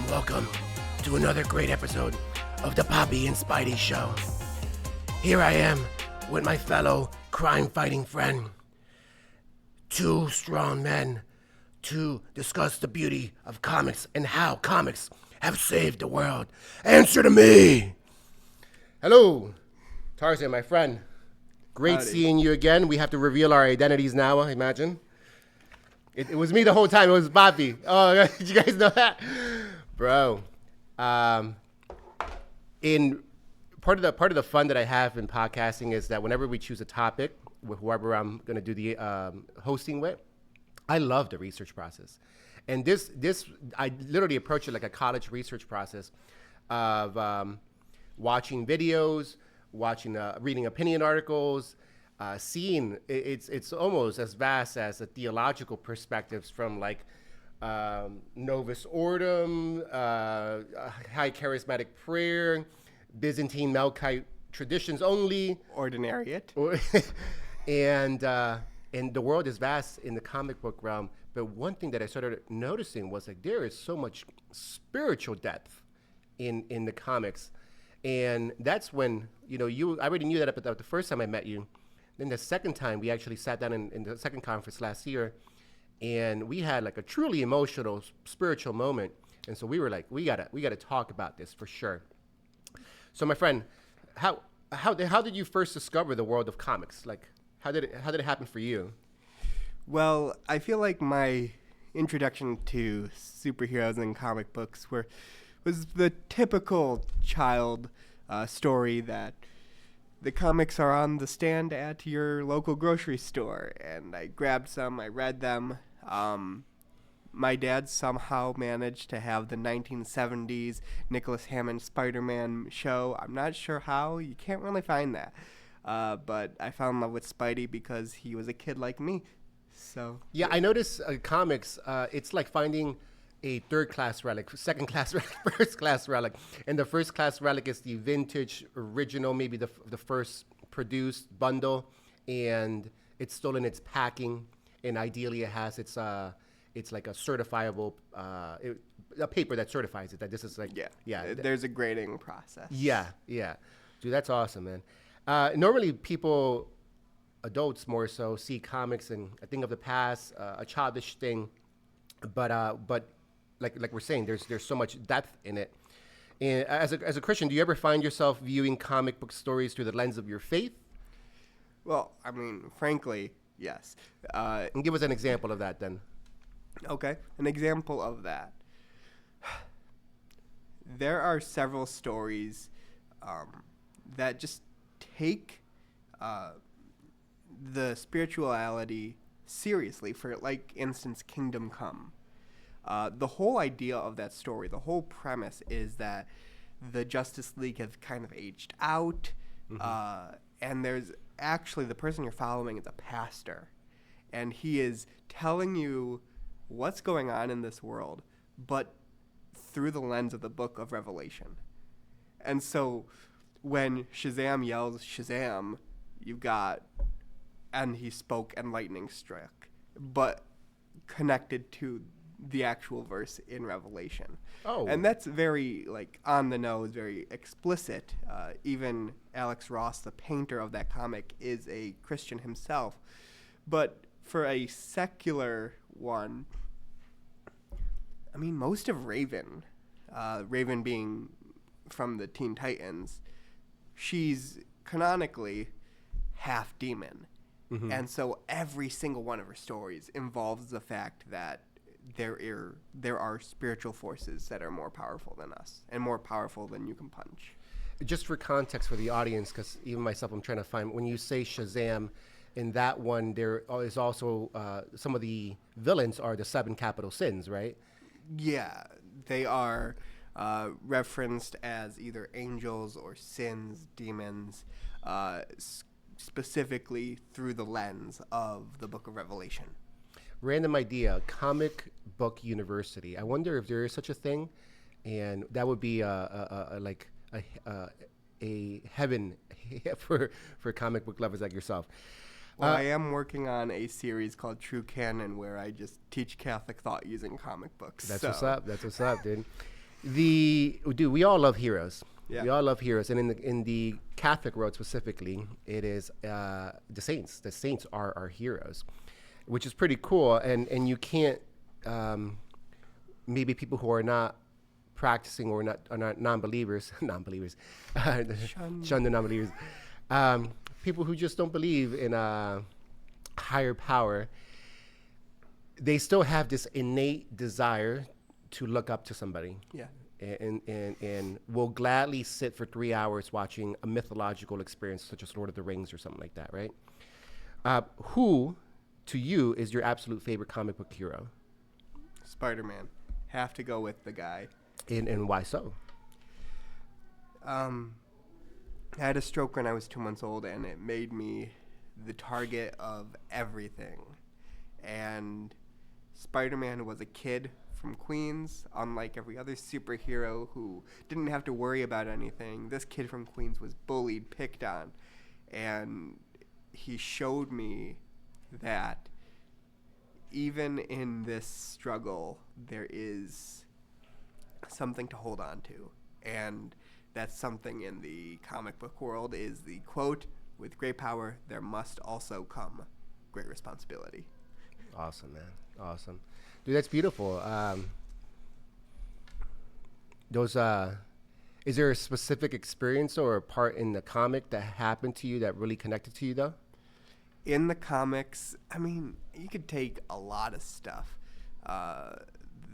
Welcome to another great episode of the Poppy and Spidey Show. Here I am with my fellow crime-fighting friend. Two strong men to discuss the beauty of comics and how comics have saved the world. Answer to me! Hello, Tarzan, my friend. Great Howdy. seeing you again. We have to reveal our identities now, I imagine. It was me the whole time. It was Bobby. Oh, did you guys know that? Bro, in part of the fun that I have in podcasting is that whenever we choose a topic with whoever I'm going to do the hosting with, I love the research process. And this I literally approach it like a college research process of watching videos, reading opinion articles, seeing it's almost as vast as the theological perspectives from like Novus Ordo, high charismatic prayer, Byzantine Melkite traditions only, Ordinariate. and the world is vast in the comic book realm. But one thing that I started noticing was like there is so much spiritual depth in the comics, and that's when I already knew that about the first time I met you. Then the second time we actually sat down in the second conference last year, and we had like a truly emotional, spiritual moment. And so we were like, we gotta talk about this for sure. So my friend, how did you first discover the world of comics? Like, how did it happen for you? Well, I feel like my introduction to superheroes and comic books was the typical child story that the comics are on the stand at your local grocery store, and I grabbed some, I read them. My dad somehow managed to have the 1970s Nicholas Hammond Spiderman show. I'm not sure how. You can't really find that. But I fell in love with Spidey because he was a kid like me. So Yeah, I noticed comics. It's like finding a third-class relic, second-class relic, first-class relic, and the first-class relic is the vintage original, maybe the first produced bundle, and it's still in its packing, and ideally it has it's like a certifiable a paper that certifies it that this is like There's a grading process. yeah, dude, that's awesome, man. Normally people, adults more so, see comics and a thing of the past, a childish thing, but like we're saying, there's so much depth in it. And as a Christian, do you ever find yourself viewing comic book stories through the lens of your faith? Well, I mean, frankly, yes. And give us an example of that then. Okay, an example of that. There are several stories that just take the spirituality seriously. For, like, instance, Kingdom Come. The whole idea of that story, the whole premise is that the Justice League have kind of aged out, and there's actually the person you're following is a pastor, and he is telling you what's going on in this world, but through the lens of the book of Revelation. And so when Shazam yells Shazam, you've got, and he spoke and lightning struck, but connected to the actual verse in Revelation. Oh. And that's very, like, on the nose, very explicit. Even Alex Ross, the painter of that comic, is a Christian himself. But for a secular one, I mean, most of Raven being from the Teen Titans, she's canonically half demon. Mm-hmm. And so every single one of her stories involves the fact that there are spiritual forces that are more powerful than us and more powerful than you can punch. Just for context for the audience, because even myself, I'm trying to find, when you say Shazam, in that one, there is also some of the villains are the 7 capital sins, right? Yeah, they are referenced as either angels or sins, demons, specifically through the lens of the Book of Revelation. Random idea, comic book university. I wonder if there is such a thing, and that would be a heaven for comic book lovers like yourself. Well, I am working on a series called True Canon where I just teach Catholic thought using comic books. That's what's up. That's what's up, dude. Dude, we all love heroes. Yeah. We all love heroes, and in the Catholic world specifically, it is the saints. The saints are our heroes, which is pretty cool. And you can't maybe people who are not practicing or are not non-believers, shun the non-believers. People who just don't believe in a higher power, they still have this innate desire to look up to somebody. Yeah. And will gladly sit for 3 hours watching a mythological experience such as Lord of the Rings or something like that, right? Who, to you, is your absolute favorite comic book hero? Spider-Man. Have to go with the guy. And why so? I had a stroke when I was 2 months old, and it made me the target of everything. And Spider-Man was a kid from Queens, unlike every other superhero who didn't have to worry about anything. This kid from Queens was bullied, picked on, and he showed me that even in this struggle, there is something to hold on to. And that's something in the comic book world is the quote, "With great power, there must also come great responsibility." Awesome, man. Awesome. Dude, that's beautiful. Is there a specific experience or a part in the comic that happened to you that really connected to you, though? In the comics, I mean, you could take a lot of stuff.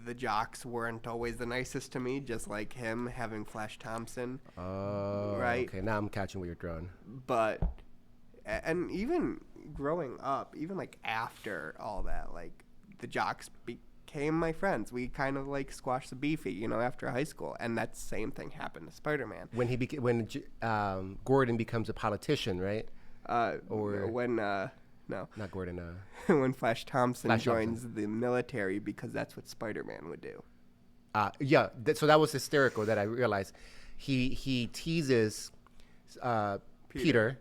The jocks weren't always the nicest to me, just like him having Flash Thompson. Oh, right. Okay, now I'm catching what you're throwing. But, and even growing up, even like after all that, like the jocks became my friends. We kind of like squashed the beefy, after high school. And that same thing happened to Spider-Man. When Gordon becomes a politician, right? No. Not Gordon. When Flash Thompson joins Thompson. the military, because that's what Spider-Man would do. So that was hysterical that I realized. He teases Peter,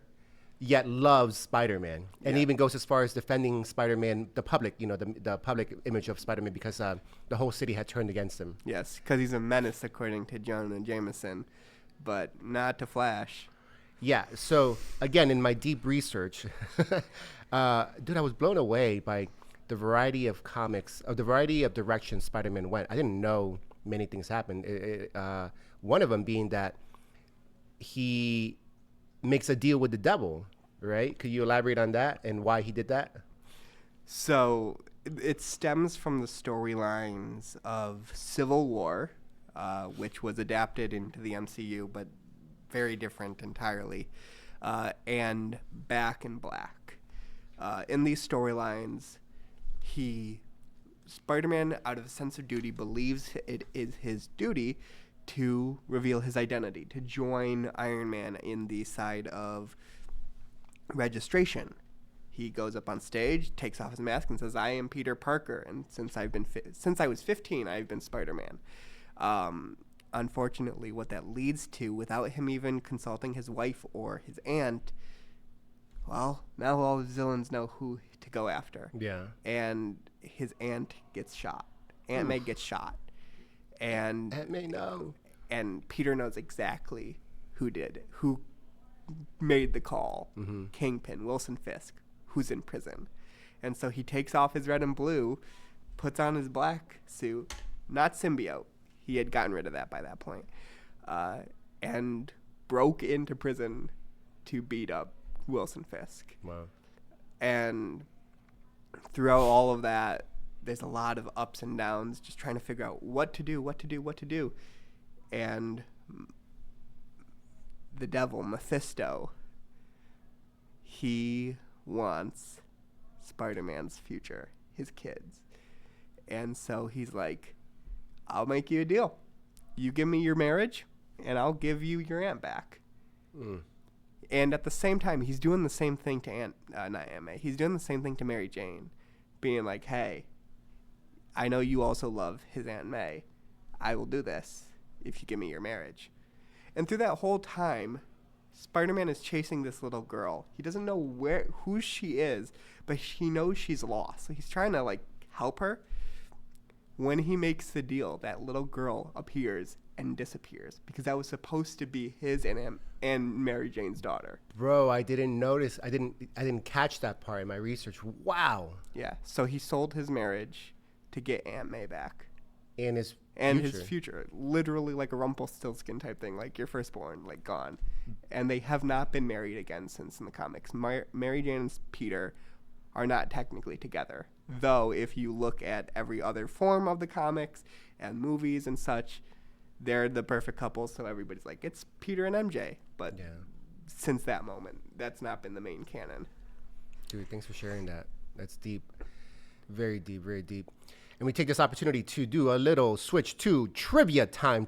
yet loves Spider-Man, and even goes as far as defending Spider-Man, the public, the public image of Spider-Man, because the whole city had turned against him. Yes, because he's a menace, according to Jonah Jameson, but not to Flash. Yeah. So again, in my deep research, dude, I was blown away by the variety of comics, the variety of directions Spider-Man went. I didn't know many things happened. One of them being that he makes a deal with the devil, right? Could you elaborate on that and why he did that? So it stems from the storylines of Civil War, which was adapted into the MCU, but very different entirely, and Back in Black. In these storylines, Spider-Man, out of a sense of duty, believes it is his duty to reveal his identity, to join Iron Man in the side of registration. He goes up on stage, takes off his mask, and says, "I am Peter Parker, and since I was 15, I've been Spider-Man." Unfortunately, what that leads to, without him even consulting his wife or his aunt, well, now all the villains know who to go after. Yeah. And his aunt gets shot. Aunt May gets shot. And Aunt May, no. And Peter knows exactly who made the call. Mm-hmm. Kingpin, Wilson Fisk, who's in prison. And so he takes off his red and blue, puts on his black suit, not symbiote. He had gotten rid of that by that point, and broke into prison to beat up Wilson Fisk. Wow. And throughout all of that, there's a lot of ups and downs, just trying to figure out what to do. And the devil, Mephisto, he wants Spider-Man's future, his kids. And so he's like, "I'll make you a deal. You give me your marriage, and I'll give you your aunt back." And at the same time, he's doing the same thing to not Aunt May. He's doing the same thing to Mary Jane, being like, "Hey, I know you also love his Aunt May. I will do this if you give me your marriage." And through that whole time, Spider-Man is chasing this little girl. He doesn't know who she is, but he knows she's lost. So he's trying to like help her. When he makes the deal, that little girl appears and disappears because that was supposed to be his and Mary Jane's daughter. Bro, I didn't notice. I didn't catch that part in my research. Wow. Yeah. So he sold his marriage to get Aunt May back. And his His future, literally like a Rumpelstiltskin type thing, like your firstborn, like gone. And they have not been married again since in the comics. Mary Jane and Peter are not technically together. Though if you look at every other form of the comics and movies and such, they're the perfect couple. So everybody's like, it's Peter and MJ. But since that moment, that's not been the main canon. Dude, thanks for sharing that. That's deep. Very deep, very deep. And we take this opportunity to do a little switch to trivia time,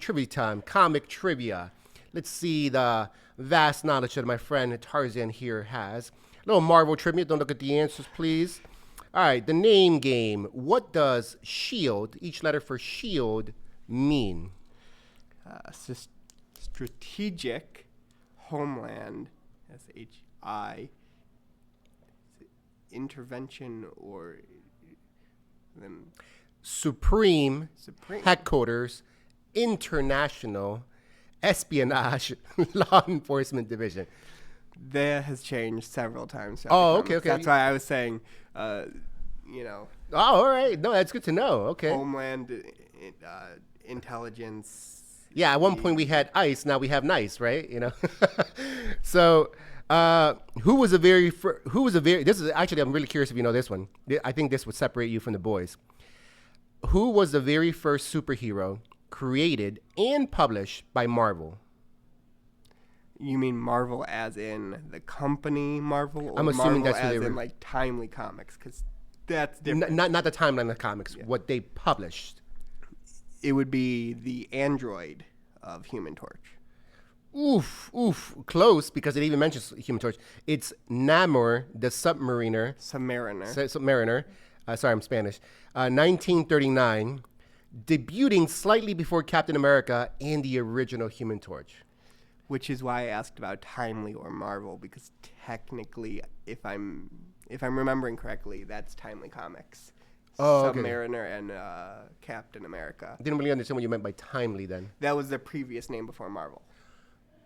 comic trivia. Let's see the vast knowledge that my friend Tarzan here has. A little Marvel trivia. Don't look at the answers, please. All right, the name game. What does SHIELD, each letter for SHIELD, mean? Strategic Homeland, SHI, intervention or then Supreme Headquarters International Espionage Law Enforcement Division. That has changed several times. Oh, okay. That's why I was saying, Oh, all right. No, that's good to know. Okay. Homeland Intelligence. Yeah, at one point we had ice, now we have nice, right? So, who was a very, this is actually, I'm really curious if you know this one. I think this would separate you from the boys. Who was the very first superhero created and published by Marvel? You mean Marvel as in the company Marvel? Or I'm assuming Marvel that's who as they were. in like Timely Comics, because that's different. Not the timeline of the comics, what they published. It would be the android of Human Torch. Oof, close, because it even mentions Human Torch. It's Namor, the Submariner. Submariner. Sorry, I'm Spanish. 1939, debuting slightly before Captain America and the original Human Torch. Which is why I asked about Timely or Marvel, because technically, if I'm remembering correctly, that's Timely Comics. Oh, okay. Submariner and Captain America. Didn't really understand what you meant by timely then. That was their previous name before Marvel.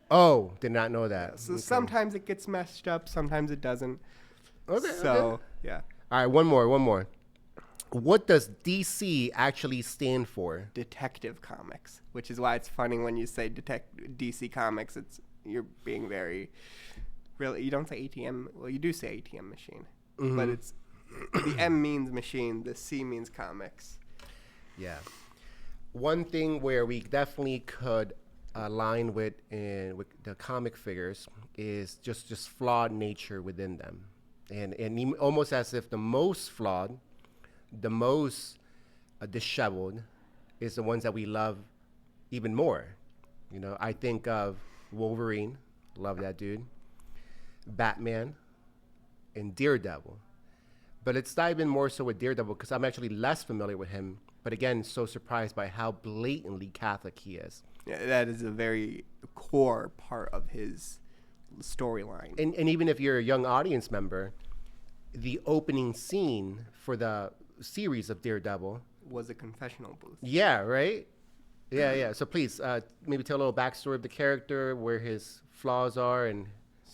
Oh, did not know that. So sometimes it gets messed up, sometimes it doesn't. Okay. Yeah. All right, one more. What does DC actually stand for? Detective Comics, which is why it's funny when you say DC Comics. You're being very, really. You don't say ATM. Well, you do say ATM machine, but it's the M means machine, the C means comics. Yeah. One thing where we definitely could align with the comic figures is just flawed nature within them, and almost as if the most flawed, the most disheveled is the ones that we love even more. I think of Wolverine, love that dude, Batman, and Daredevil. But it's not even more so with Daredevil because I'm actually less familiar with him. But again, so surprised by how blatantly Catholic he is. Yeah, that is a very core part of his storyline. And even if you're a young audience member, the opening scene for the series of Daredevil was a confessional booth. Yeah, right? Yeah. So please, maybe tell a little backstory of the character, where his flaws are, and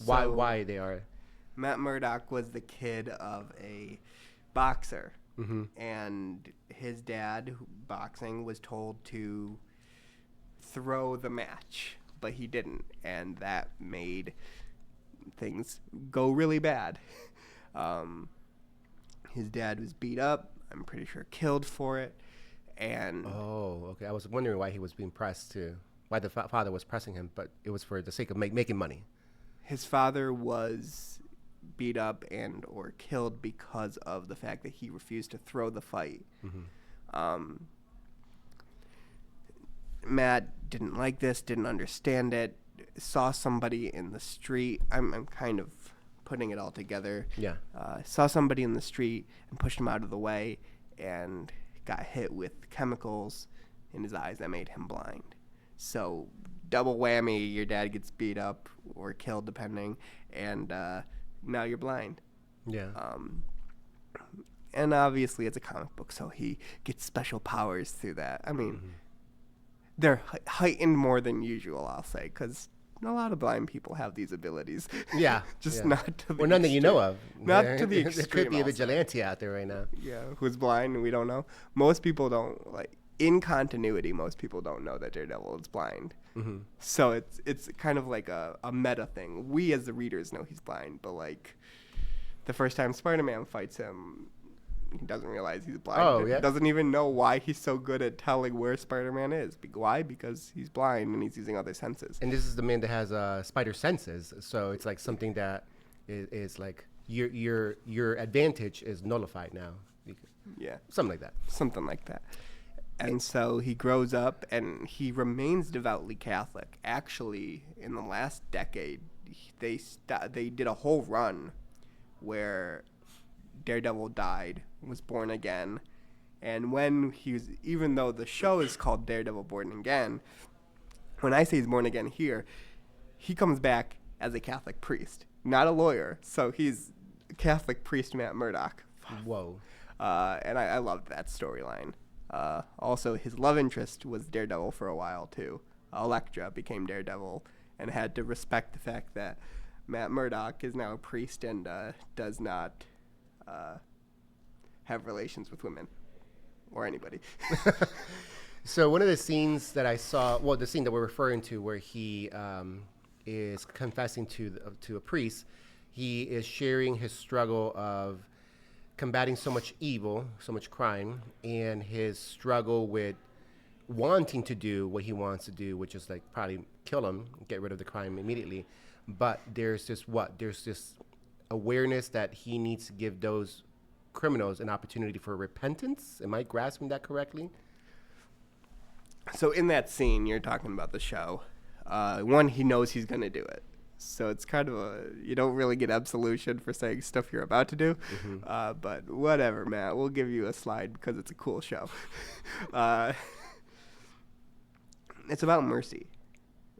why they are. Matt Murdock was the kid of a boxer, and his dad, boxing, was told to throw the match, but he didn't, and that made things go really bad. His dad was beat up, I'm pretty sure killed for it, and... Oh, okay. I was wondering why he was being pressed too. Why the father was pressing him, but it was for the sake of making money. His father was beat up and or killed because of the fact that he refused to throw the fight. Matt didn't like this, didn't understand it, saw somebody in the street. I'm kind of putting it all together. Yeah. Saw somebody in the street and pushed him out of the way and got hit with chemicals in his eyes that made him blind. So double whammy. Your dad gets beat up or killed, depending, and now you're blind. Yeah. And obviously it's a comic book, so he gets special powers through that. I mean, they're heightened more than usual, I'll say, because a lot of blind people have these abilities. Yeah. Just yeah. not to the Or none that you know extreme. of. Not There- to the There could extreme, be a I'll say. vigilante out there right now. Yeah, who's blind and we don't know. Most people don't, like, in continuity, most people don't know that Daredevil is blind. Mm-hmm. So it's kind of like a meta thing. We as the readers know he's blind, but like the first time Spider-Man fights him, he doesn't realize he's blind. Oh, yeah? Doesn't even know why he's so good at telling where Spider-Man is. Why? Because he's blind and he's using other senses. And this is the man that has spider senses, so it's like something that is like your advantage is nullified now. Yeah, Something like that. something like that. And so he grows up and he remains devoutly Catholic. Actually, in the last decade, they did a whole run where Daredevil died, was born again, and when he was, even though the show is called Daredevil Born Again, when I say he's born again here, he comes back as a Catholic priest, not a lawyer. So he's Catholic priest Matt Murdock. Whoa. And I loved that storyline. Also, his love interest was Daredevil for a while, too. Elektra became Daredevil and had to respect the fact that Matt Murdock is now a priest and does not have relations with women or anybody. So one of the scenes that I saw, well, the scene that we're referring to where he is confessing to a priest, he is sharing his struggle of combating so much evil, so much crime, and his struggle with wanting to do what he wants to do, which is like probably kill him, get rid of the crime immediately. But there's this awareness that he needs to give those criminals an opportunity for repentance. Am I grasping that correctly? So in that scene, you're talking about the show. One, he knows he's going to do it. So it's kind of you don't really get absolution for saying stuff you're about to do. Mm-hmm. But whatever, Matt. We'll give you a slide because it's a cool show. It's about mercy,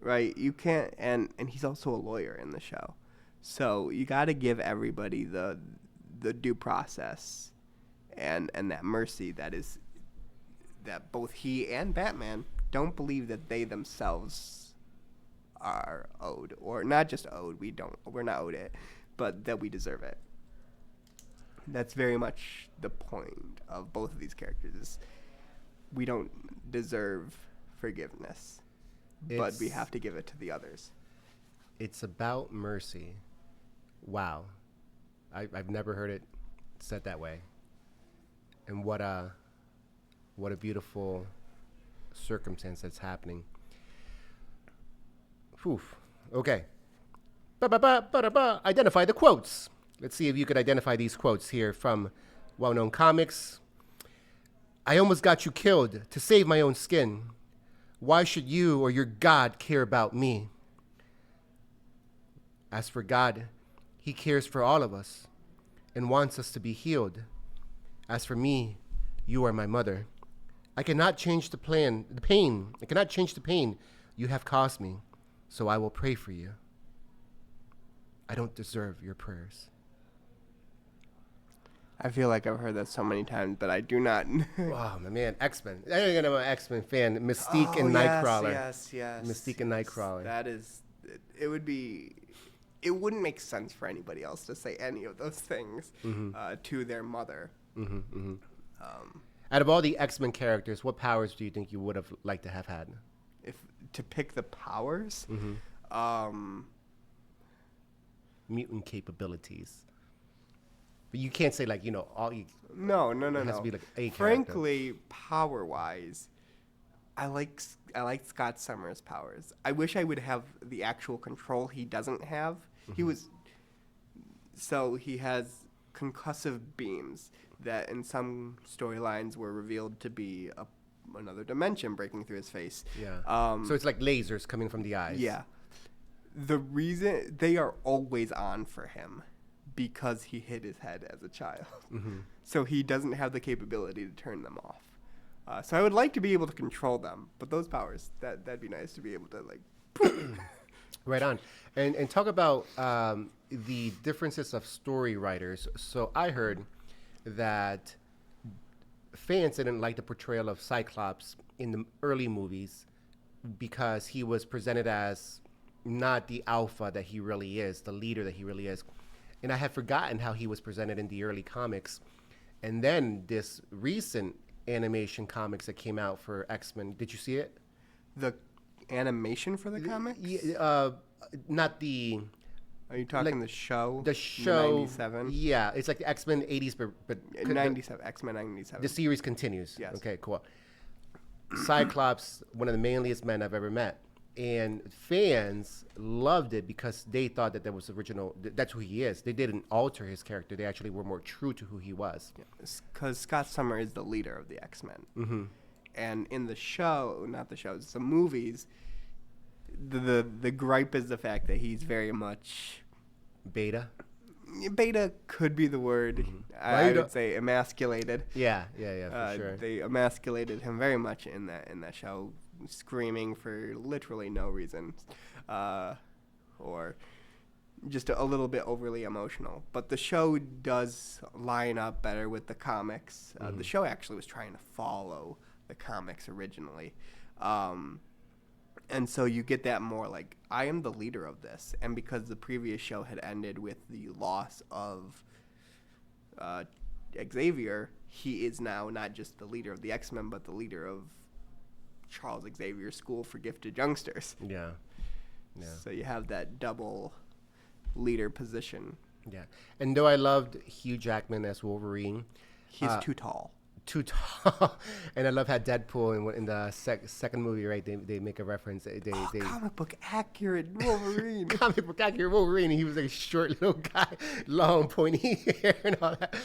right? You can't, and he's also a lawyer in the show. So you got to give everybody the due process and that mercy that both he and Batman don't believe that they themselves are owed, or not just owed, we're not owed it, but that we deserve it. That's very much the point of both of these characters, is we don't deserve forgiveness, but we have to give it to the others. It's about mercy. Wow. I've never heard it said that way. And what a beautiful circumstance that's happening. Whew. Okay. Identify the quotes. Let's see if you could identify these quotes here from well-known comics. I almost got you killed to save my own skin. Why should you or your God care about me? As for God, he cares for all of us and wants us to be healed. As for me, you are my mother. I cannot change the pain. I cannot change the pain you have caused me. So I will pray for you. I don't deserve your prayers. I feel like I've heard that so many times, but I do not. Wow, my man, X-Men. I'm an X-Men fan. Mystique and Nightcrawler. Yes. Mystique and Nightcrawler. That is, it wouldn't make sense for anybody else to say any of those things to their mother. Out of all the X-Men characters, what powers do you think you would have liked to have had? If to pick the powers, Mutant capabilities. But you can't say like, all you. No. It has to be like a character. Frankly, power-wise, I like Scott Summers' powers. I wish I would have the actual control he doesn't have. He has concussive beams that in some storylines were revealed to be another dimension breaking through his face. Yeah. So it's like lasers coming from the eyes. Yeah. The reason they are always on for him because he hit his head as a child. So he doesn't have the capability to turn them off. So I would like to be able to control them, but those powers, that'd be nice to be able to like Right on. And talk about the differences of story writers. So I heard that fans didn't like the portrayal of Cyclops in the early movies because he was presented as not the alpha that he really is, the leader that he really is. And I had forgotten how he was presented in the early comics. And then this recent animation comics that came out for X-Men, did you see it? The animation for the comics? Not the Are you talking like, the show? the show. 97? Yeah, it's like the X-Men 80s, but 97, X-Men 97. the series continues. Yes. Okay, cool. Cyclops, one of the manliest men I've ever met. And fans loved it because they thought that was original. That's who he is. They didn't alter his character. They actually were more true to who he was. Because Scott Summer is the leader of the X-Men. Mm-hmm. And in the show, not the shows, the movies, the gripe is the fact that he's very much... Beta? Beta could be the word. Mm-hmm. I would say emasculated. Yeah, for sure. They emasculated him very much in that show, screaming for literally no reason, or just a little bit overly emotional. But the show does line up better with the comics. The show actually was trying to follow the comics originally. And so you get that more like, I am the leader of this. And because the previous show had ended with the loss of Xavier, he is now not just the leader of the X-Men, but the leader of Charles Xavier's School for Gifted Youngsters. Yeah. So you have that double leader position. Yeah. And though I loved Hugh Jackman as Wolverine, He's too tall. too tall. And I love how Deadpool in the second movie, right? They make a reference. They Comic book accurate Wolverine. comic book accurate Wolverine. And he was like a short little guy, long pointy hair and all that.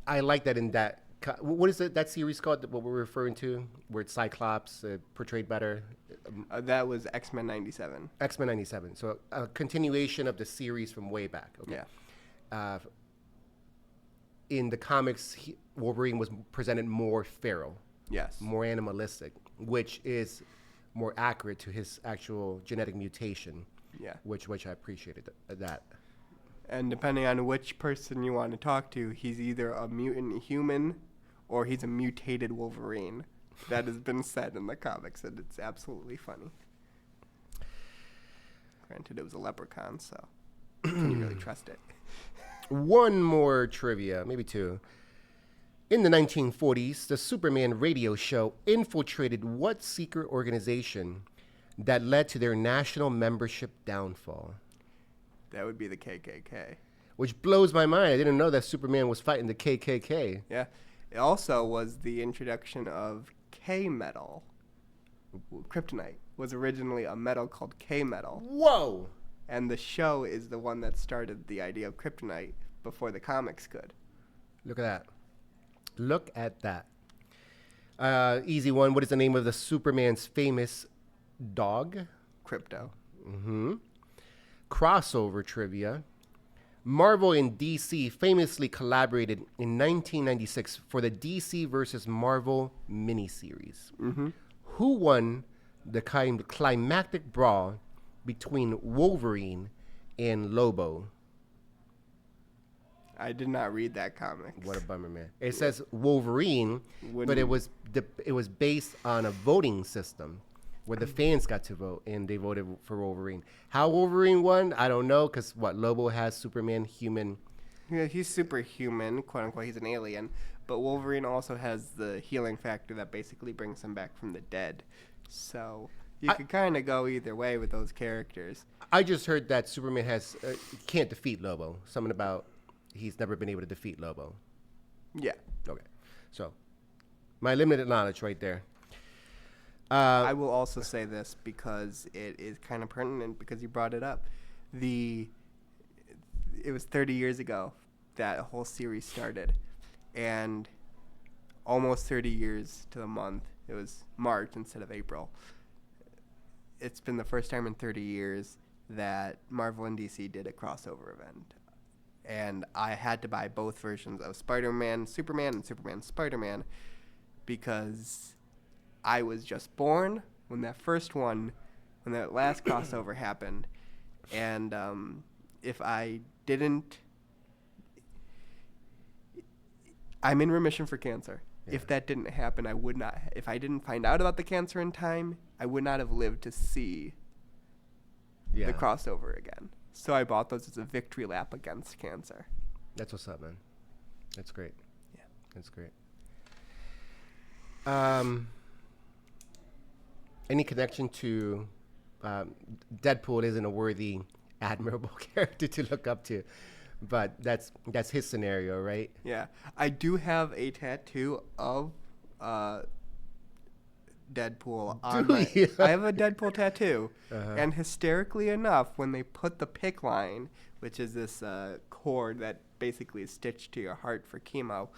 I like that in that. What is that series called? What we're referring to, where it's Cyclops portrayed better. That was X-Men 97. X-Men 97. So a continuation of the series from way back. Okay. Yeah. In the comics, Wolverine was presented more feral, Yes. more animalistic, which is more accurate to his actual genetic mutation. Yeah. Which I appreciated that. And depending on which person you want to talk to, he's either a mutant human or he's a mutated Wolverine. That has been said in the comics, and it's absolutely funny. Granted, it was a leprechaun, so can you really trust it? One more trivia, maybe two. In the 1940s, the Superman radio show infiltrated what secret organization that led to their national membership downfall? That would be the KKK. Which blows my mind. I didn't know that Superman was fighting the KKK. Yeah. It also was the introduction of K-metal. Kryptonite was originally a metal called K-metal. Whoa! And the show is the one that started the idea of kryptonite before the comics could. Look at that. Look at that. Easy one. What is the name of the Superman's famous dog? Crypto. Mm-hmm. Crossover trivia. Marvel and DC famously collaborated in 1996 for the DC versus Marvel miniseries. Mm-hmm. Who won the climactic brawl between Wolverine and Lobo? I did not read that comic. What a bummer, man. It says Wolverine, but Wouldn't- it was based on a voting system where the fans got to vote, and they voted for Wolverine. How Wolverine won, I don't know, because Lobo has Superman human. Yeah, he's superhuman, quote unquote. He's an alien, but Wolverine also has the healing factor that basically brings him back from the dead. So you could kind of go either way with those characters. I just heard that Superman can't defeat Lobo. Something about he's never been able to defeat Lobo. Yeah. Okay, so my limited knowledge right there. I will also say this because it is kind of pertinent because you brought it up. It was 30 years ago that a whole series started, and almost 30 years to the month. It was March instead of April. It's been the first time in 30 years that Marvel and DC did a crossover event. And I had to buy both versions of Spider-Man, Superman, and Superman, Spider-Man because I was just born when that last crossover happened, and if I didn't, I'm in remission for cancer. Yeah. If that didn't happen, I would not. If I didn't find out about the cancer in time, I would not have lived to see the crossover again. So I bought those as a victory lap against cancer. That's what's up, man. That's great. Yeah. That's great. Any connection to Deadpool isn't a worthy, admirable character to look up to, but that's his scenario, right? Yeah. I do have a tattoo of Deadpool on my... I have a Deadpool tattoo. And hysterically enough, when they put the PICC line, which is this cord that basically is stitched to your heart for chemo,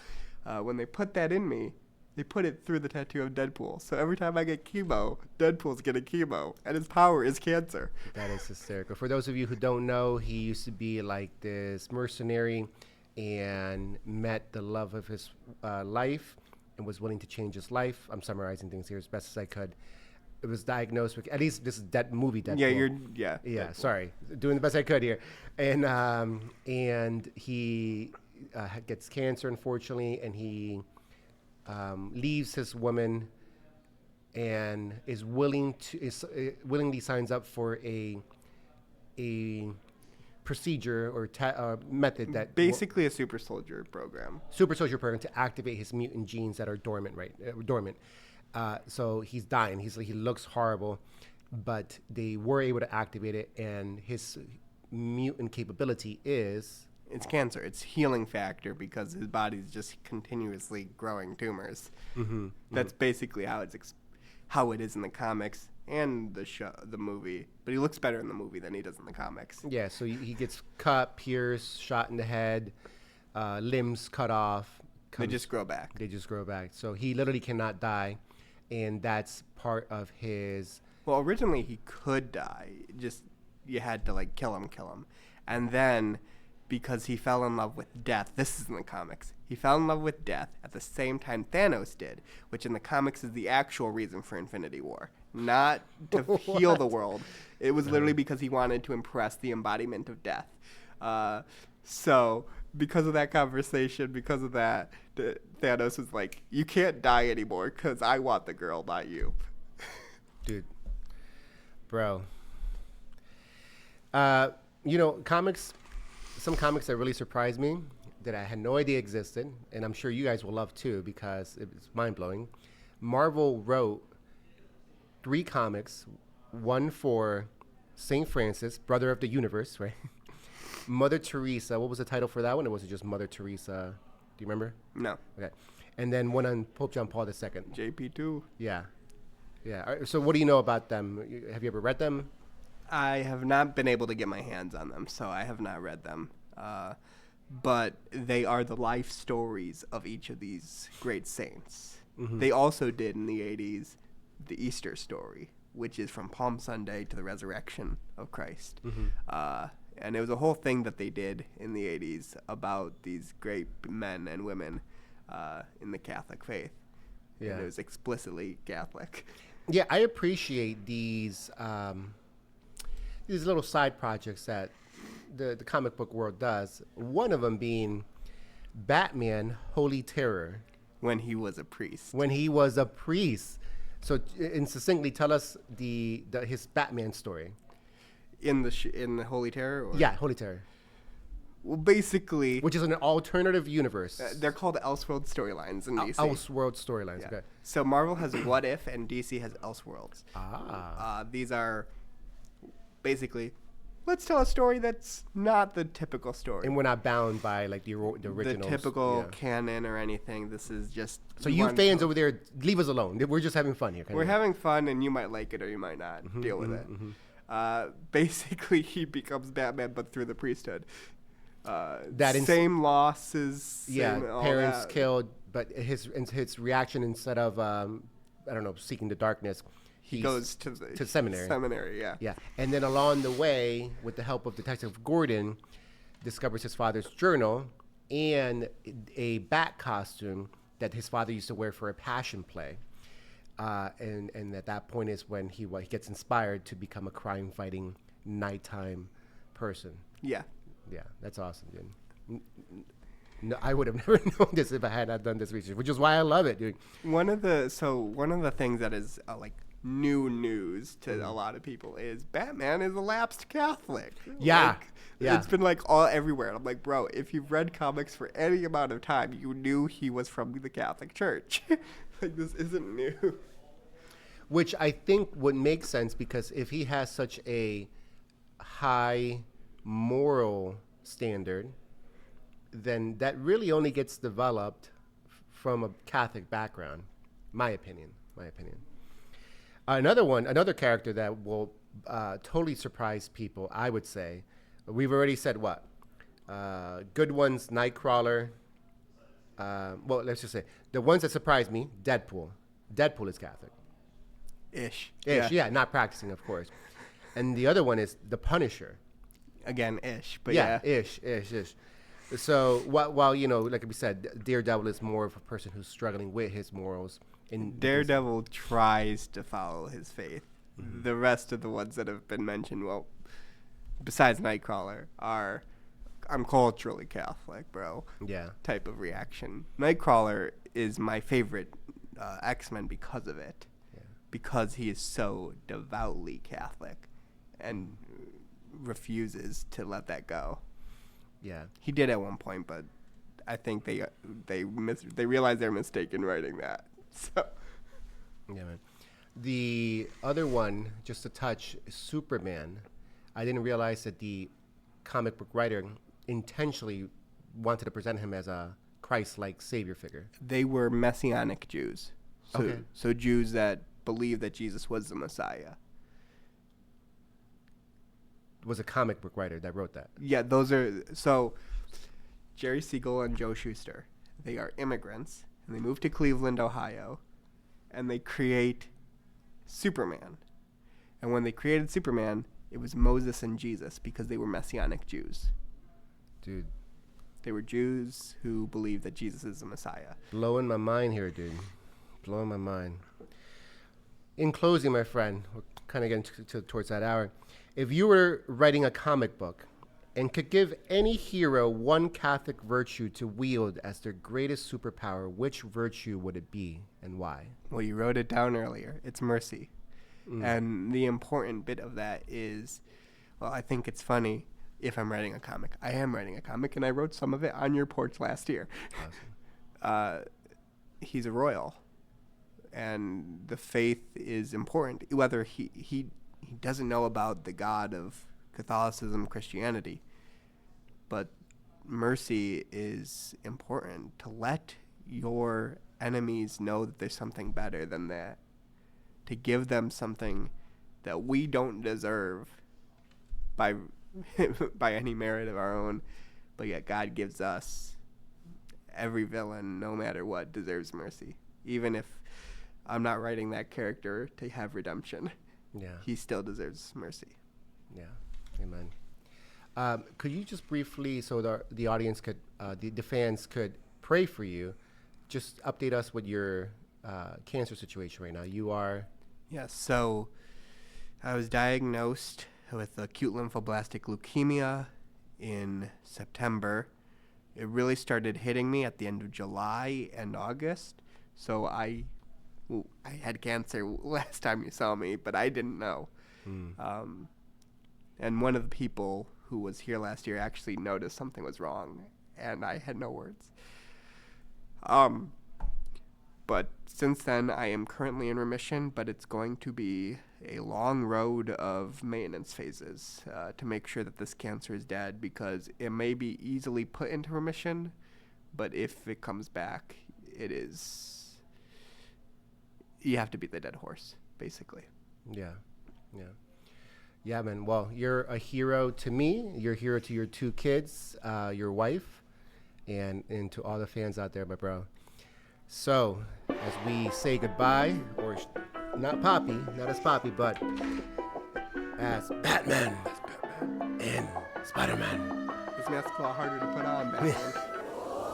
when they put that in me, they put it through the tattoo of Deadpool. So every time I get chemo, Deadpool's getting chemo, and his power is cancer. That is hysterical. For those of you who don't know, he used to be like this mercenary and met the love of his life and was willing to change his life. I'm summarizing things here as best as I could. It was diagnosed with, at least this is that movie Deadpool. Yeah. Deadpool. Sorry, doing the best I could here, and he gets cancer, unfortunately, and he leaves his woman and is willingly signs up for a procedure or method that basically a super soldier program to activate his mutant genes that are dormant. So he's dying. He looks horrible, but they were able to activate it, and his mutant capability is... It's cancer. It's healing factor because his body's just continuously growing tumors. That's basically how it is in the comics and the movie. But he looks better in the movie than he does in the comics. Yeah, so he gets cut, pierced, shot in the head, limbs cut off. They just grow back. So he literally cannot die, and that's part of his... Well, originally he could die. Just you had to kill him. And then... because he fell in love with death. This is in the comics. He fell in love with death at the same time Thanos did, which in the comics is the actual reason for Infinity War, not to heal the world. It was literally because he wanted to impress the embodiment of death. So because of that conversation, because of that, Thanos was like, you can't die anymore because I want the girl, not you. Dude. Bro. Comics... Some comics that really surprised me that I had no idea existed, and I'm sure you guys will love too because it's mind-blowing. Marvel wrote 3 comics, one for St. Francis, Brother of the Universe, right? Mother Teresa. What was the title for that one? Or was it just Mother Teresa? Do you remember? No. Okay. And then one on Pope John Paul II. JP2. Yeah. So what do you know about them? Have you ever read them? I have not been able to get my hands on them, so I have not read them. But they are the life stories of each of these great saints. They also did in the 80s the Easter story, which is from Palm Sunday to the resurrection of Christ. And it was a whole thing that they did in the 80s about these great men and women in the Catholic faith. Yeah. And it was explicitly Catholic. Yeah, I appreciate these little side projects that the comic book world does. One of them being Batman Holy Terror. When he was a priest. So, and succinctly tell us his Batman story. In the Holy Terror? Or? Yeah, Holy Terror. Well, basically... Which is an alternative universe. They're called Elseworld storylines in DC. Elseworld storylines, yeah. Okay. So Marvel has What If, and DC has Elseworlds. These are... basically, let's tell a story that's not the typical story. And we're not bound by the original. The typical canon or anything. This is just... So you fans over there, leave us alone. We're just having fun here. We're having fun, and you might like it or you might not. Deal with it. Basically, he becomes Batman, but through the priesthood. Same losses. Parents killed, but his reaction, instead of, seeking the darkness... He goes to seminary. Yeah. And then along the way, with the help of Detective Gordon, discovers his father's journal and a bat costume that his father used to wear for a passion play. And at that point is when he gets inspired to become a crime-fighting nighttime person. Yeah. Yeah, that's awesome, dude. No, I would have never known this if I had not done this research, which is why I love it, dude. One of the things that is like new news to a lot of people is Batman is a lapsed Catholic. Yeah. Like, Yeah. It's been like all everywhere. And I'm like, bro, if you've read comics for any amount of time, you knew he was from the Catholic Church. Like, this isn't new. Which I think would make sense because if he has such a high moral standard, then that really only gets developed from a Catholic background. My opinion. Another character that will totally surprise people, I would say. We've already said what? Good ones, Nightcrawler. Well, let's just say the ones that surprised me, Deadpool. Deadpool is Catholic. Ish. Yeah, not practicing, of course. And the other one is the Punisher. Again, ish. But Yeah, ish. So while like we said, Daredevil is more of a person who's struggling with his morals. And Daredevil tries to follow his faith. Mm-hmm. The rest of the ones that have been mentioned, well, besides Nightcrawler, are I'm culturally Catholic, bro. Yeah. Type of reaction. Nightcrawler is my favorite X-Men because of it. Yeah. Because he is so devoutly Catholic and refuses to let that go. Yeah. He did at one point, but I think they realized their mistake in writing that. So. Yeah, man. The other one, just to touch, Superman. I didn't realize that the comic book writer intentionally wanted to present him as a Christ-like savior figure. They were Messianic Jews. Okay. So Jews that believed that Jesus was the Messiah. It was a comic book writer that wrote that. Yeah, those are... So, Jerry Siegel and Joe Shuster, they are immigrants, and they move to Cleveland, Ohio, and they create Superman. And when they created Superman, it was Moses and Jesus because they were Messianic Jews. Dude. They were Jews who believed that Jesus is the Messiah. Blowing my mind here, dude. Blowing my mind. In closing, my friend, we're kind of getting towards that hour. If you were writing a comic book and could give any hero one Catholic virtue to wield as their greatest superpower, which virtue would it be and why? Well, you wrote it down earlier. It's mercy. And the important bit of that is, well, I think it's funny if I'm writing a comic. I am writing a comic, and I wrote some of it on your porch last year. Awesome. He's a royal, and the faith is important. Whether he doesn't know about the God of Catholicism, Christianity, but mercy is important to let your enemies know that there's something better than that. To give them something that we don't deserve by any merit of our own, but yet God gives us. Every villain, no matter what, deserves mercy. Even if I'm not writing that character to have redemption, he still deserves mercy. Yeah, amen. Could you just briefly, so the audience could, the fans could pray for you, just update us with your cancer situation right now? You are... Yes, so I was diagnosed with acute lymphoblastic leukemia in September. It really started hitting me at the end of July and August. So I had cancer last time you saw me, but I didn't know. And one of the people who was here last year actually noticed something was wrong, and I had no words. But since then, I am currently in remission, but it's going to be a long road of maintenance phases to make sure that this cancer is dead, because it may be easily put into remission, but if it comes back, you have to beat the dead horse, basically. Yeah, man. Well, you're a hero to me. You're a hero to your 2 kids, your wife, and to all the fans out there, my bro. So, as we say goodbye, or not as Poppy, but as Batman and Spiderman. This mask's a lot harder to put on, Batman.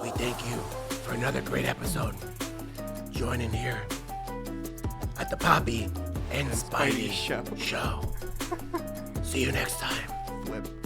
We thank you for another great episode. Join in here. at the Poppy and Spidey Spidey Show. Show. See you next time. Flip.